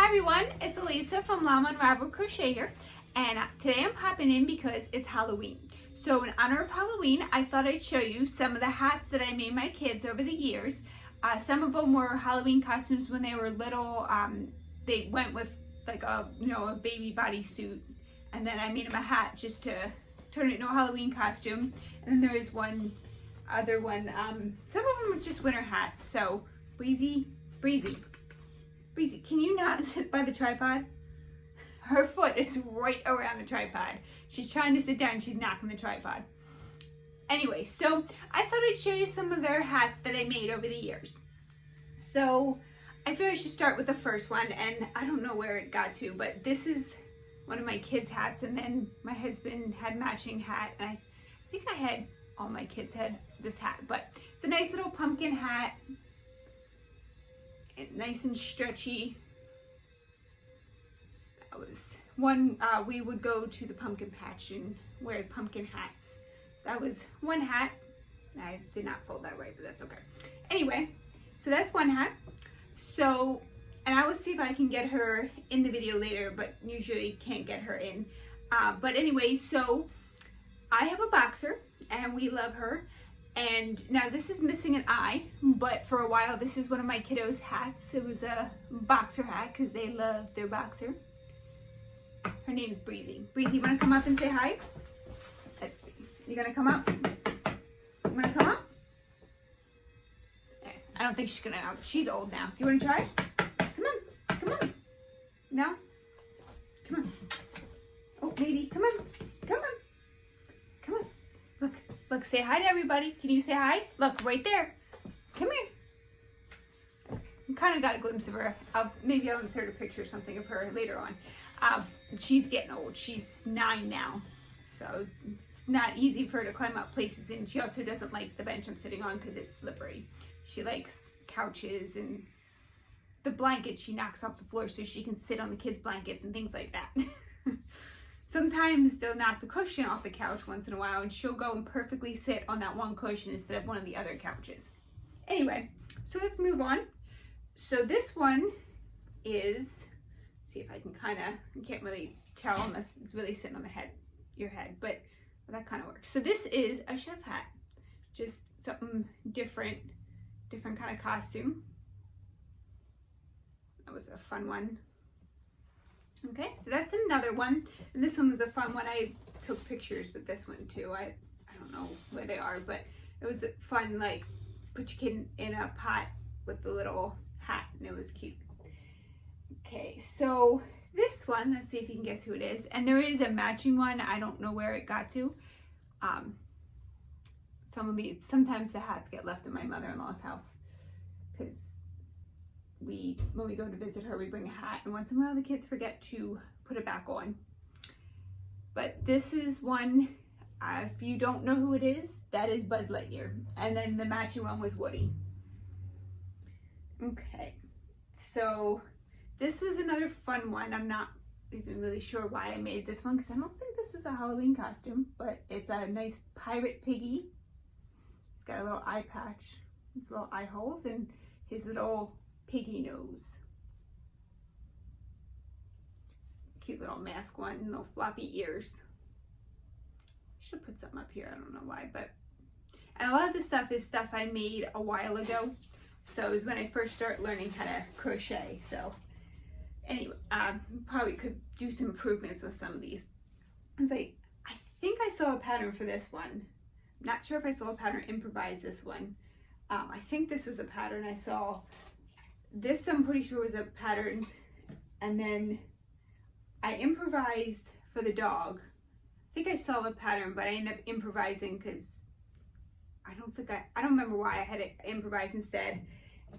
everyone, it's Elisa from Llama Unraveled Crochet here, and today I'm popping in because it's Halloween. So in honor of Halloween, I thought I'd show you some of the hats that I made my kids over the years. Some of them were Halloween costumes when they were little. They went with like a baby bodysuit, and then I made them a hat just to turn it into a Halloween costume. And then there is one other one. Some of them were just winter hats. So Breezy, can you not sit by the tripod? Her foot is right around the tripod. She's trying to sit down, she's knocking the tripod. Anyway, so I thought I'd show you some of their hats that I made over the years. So I figured I should start with the first one, and I don't know where it got to, but this is one of my kids' hats, and then my husband had matching hat, and I think all my kids had this hat, but it's a nice little pumpkin hat. Nice and stretchy. That was one, we would go to the pumpkin patch and wear pumpkin hats. That was one hat. I did not fold that right, but that's okay. Anyway, so that's one hat. So, and I will see if I can get her in the video later, but usually can't get her in. But anyway, so I have a boxer and we love her. And now this is missing an eye, but for a while this is one of my kiddos' hats. It was a boxer hat because they love their boxer. Her name's Breezy. Breezy, you want to come up and say hi? Let's see. You gonna come up? You want to come up? I don't think she's gonna. She's old now. Do you want to try? Come on. Come on. No? Come on. Oh, maybe. Come on. Come on. Come on. Look, say hi to everybody. Can you say hi? Look, right there. Come here. I kind of got a glimpse of her. Maybe I'll insert a picture or something of her later on. She's getting old. She's 9 now. So it's not easy for her to climb up places. And she also doesn't like the bench I'm sitting on because it's slippery. She likes couches and the blankets she knocks off the floor so she can sit on the kids' blankets and things like that. Sometimes they'll knock the cushion off the couch once in a while and she'll go and perfectly sit on that one cushion instead of one of the other couches. Anyway, so let's move on. So this one is, see if I can you can't really tell unless it's really sitting on your head, but that kind of works. So this is a chef hat, just something different kind of costume. That was a fun one. Okay, so that's another one. And this one was a fun one. I took pictures with this one too. I don't know where they are, but it was fun, like put your kid in a pot with the little hat and it was cute. Okay, so this one, let's see if you can guess who it is. And there is a matching one. I don't know where it got to. Sometimes the hats get left in my mother-in-law's house because when we go to visit her, we bring a hat, and once in a while the kids forget to put it back on. But this is one, if you don't know who it is, that is Buzz Lightyear. And then the matching one was Woody. Okay, so this was another fun one. I'm not even really sure why I made this one because I don't think this was a Halloween costume, but it's a nice pirate piggy. He's got a little eye patch, his little eye holes, and his little piggy nose. Cute little mask one, little floppy ears. Should put something up here, I don't know why, but and a lot of this stuff is stuff I made a while ago. So it was when I first started learning how to crochet. So anyway, probably could do some improvements with some of these. I think I saw a pattern for this one. I'm not sure if I saw a pattern improvise this one. I think this was a pattern I saw. This I'm pretty sure was a pattern, and then I improvised for the dog. I think I saw a pattern, but I ended up improvising because I don't remember why I had it improvised instead.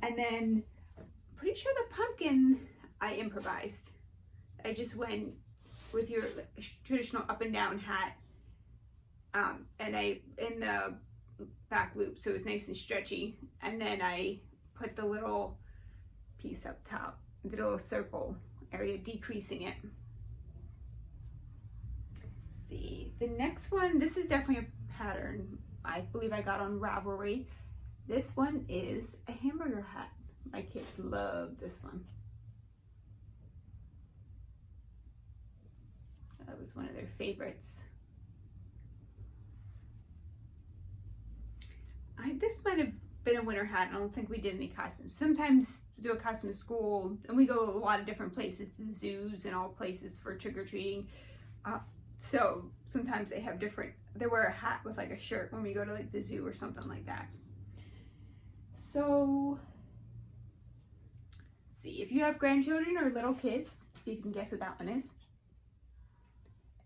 And then I'm pretty sure the pumpkin I improvised. I just went with your traditional up and down hat, and I in the back loop so it was nice and stretchy, and then I put the little piece up top, the little circle area, decreasing it. Let's see, the next one, this is definitely a pattern I believe I got on Ravelry. This one is a hamburger hat. My kids love this one. That was one of their favorites. This might have been a winter hat. I don't think we did any costumes. Sometimes we do a costume at school, and we go to a lot of different places, the zoos and all places for trick-or-treating. So sometimes they have different, they wear a hat with like a shirt when we go to like the zoo or something like that. So, let's see, if you have grandchildren or little kids, so you can guess what that one is.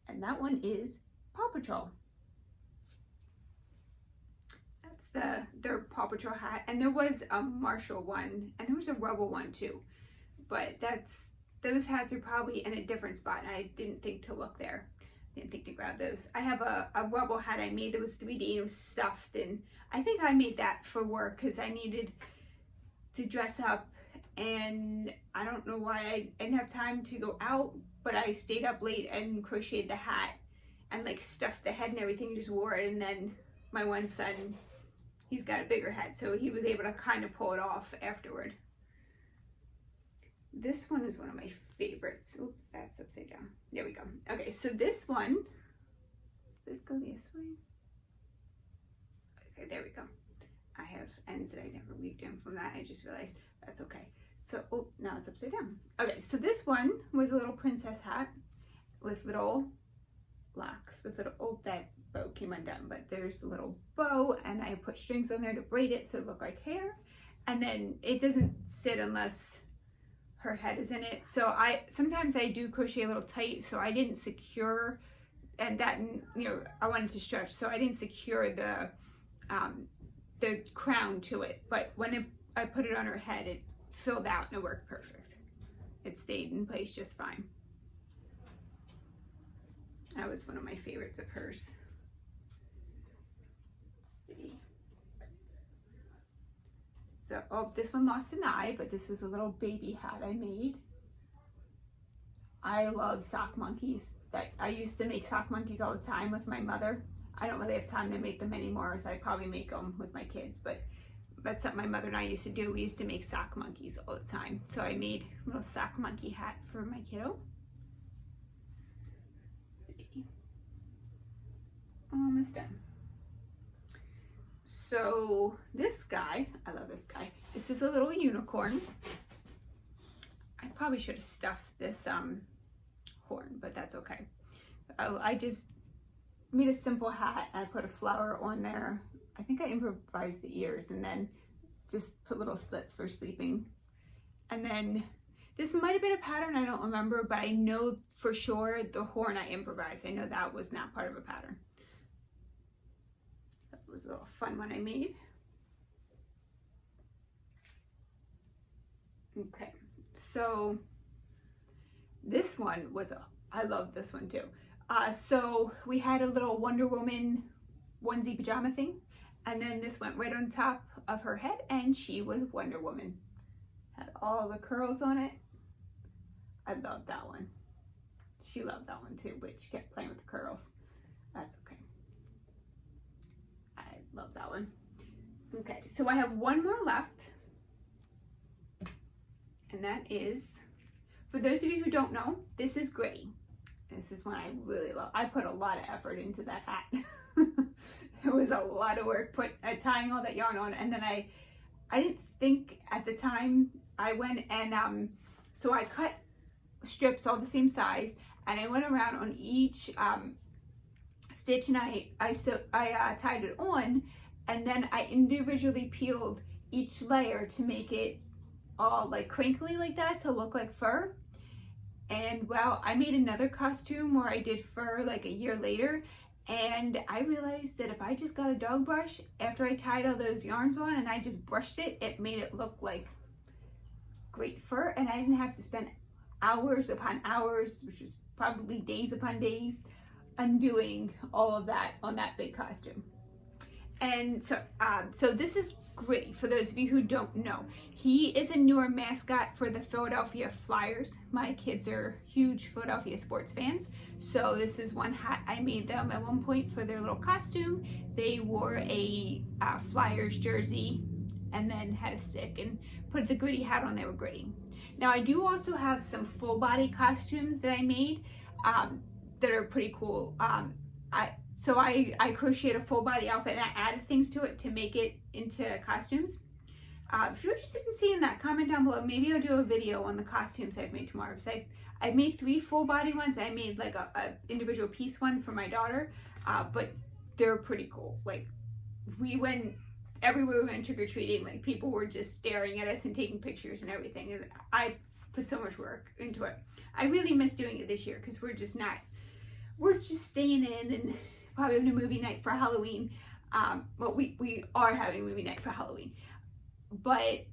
And that one is Paw Patrol. That's their Paw Patrol hat. And there was a Marshall one, and there was a Rebel one too. But those hats are probably in a different spot, and I didn't think to look there. Didn't think to grab those. I have a Rebel hat I made that was 3D. It was stuffed, and I think I made that for work because I needed to dress up, and I don't know why I didn't have time to go out, but I stayed up late and crocheted the hat and like stuffed the head and everything, just wore it. And then my one son, he's got a bigger head, so he was able to kind of pull it off afterward. This one is one of my favorites. Oops, that's upside down. There we go. Okay, so this one, does it go this way? Okay, there we go. I have ends that I never weaved in from that. I just realized that's okay. So, oh, now it's upside down. Okay, so this one was a little princess hat with little locks, with little, oh, that bow came undone, but there's a little bow, and I put strings on there to braid it so it looked like hair. And then it doesn't sit unless her head is in it. So sometimes I do crochet a little tight, so I didn't secure, and that, you know, I wanted to stretch, so I didn't secure the crown to it. But when I put it on her head, it filled out and it worked perfect. It stayed in place just fine. That was one of my favorites of hers. Let's see. So, oh, this one lost an eye, but this was a little baby hat I made. I love sock monkeys. I used to make sock monkeys all the time with my mother. I don't really have time to make them anymore, so I probably make them with my kids, but that's something my mother and I used to do. We used to make sock monkeys all the time. So I made a little sock monkey hat for my kiddo. Let's see. Almost done. So this guy, I love this guy. This is a little unicorn. I probably should have stuffed this horn, but that's okay. I just made a simple hat. I put a flower on there. I think I improvised the ears and then just put little slits for sleeping. And then this might have been a pattern, I don't remember, but I know for sure the horn I improvised. I know that was not part of a pattern. That was a little fun one I made. Okay, so this one was, I love this one too. So we had a little Wonder Woman onesie pajama thing, and then this went right on top of her head, and she was Wonder Woman. Had all the curls on it. I loved that one. She loved that one too, but she kept playing with the curls. That's okay. I love that one. Okay, so I have one more left, and that is, for those of you who don't know, this is gritty. This is one I really love. I put a lot of effort into that hat. It was a lot of work tying all that yarn on, and then I didn't think at the time. I went and so I cut strips all the same size, and I went around on each stitch, and I tied it on, and then I individually peeled each layer to make it all like crinkly like that to look like fur. And well, I made another costume where I did fur like a year later, and I realized that if I just got a dog brush after I tied all those yarns on and I just brushed it, it made it look like great fur, and I didn't have to spend hours upon hours, which was probably days upon days, undoing all of that on that big costume. And so this is Gritty, for those of you who don't know. He is a newer mascot for the Philadelphia Flyers. My kids are huge Philadelphia sports fans, so this is one hat I made them at one point for their little costume. They wore a Flyers jersey and then had a stick and put the Gritty hat on. They were Gritty. Now I do also have some full body costumes that I made. that are pretty cool. I crocheted a full body outfit and I added things to it to make it into costumes. If you're interested in seeing that, comment down below. Maybe I'll do a video on the costumes I've made tomorrow, because I've made 3 full body ones. I made like a individual piece one for my daughter, but they're pretty cool. Like, we went everywhere we went trick-or-treating, like people were just staring at us and taking pictures and everything, and I put so much work into it. I really miss doing it this year because we're just staying in and probably having a movie night for Halloween. Well, we are having a movie night for Halloween, but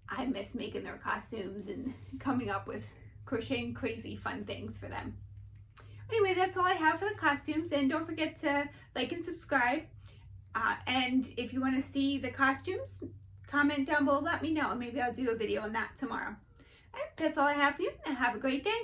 I miss making their costumes and coming up with crocheting crazy fun things for them. Anyway, that's all I have for the costumes, and don't forget to like and subscribe. And if you want to see the costumes, comment down below, let me know, and maybe I'll do a video on that tomorrow. All right, that's all I have for you, and have a great day.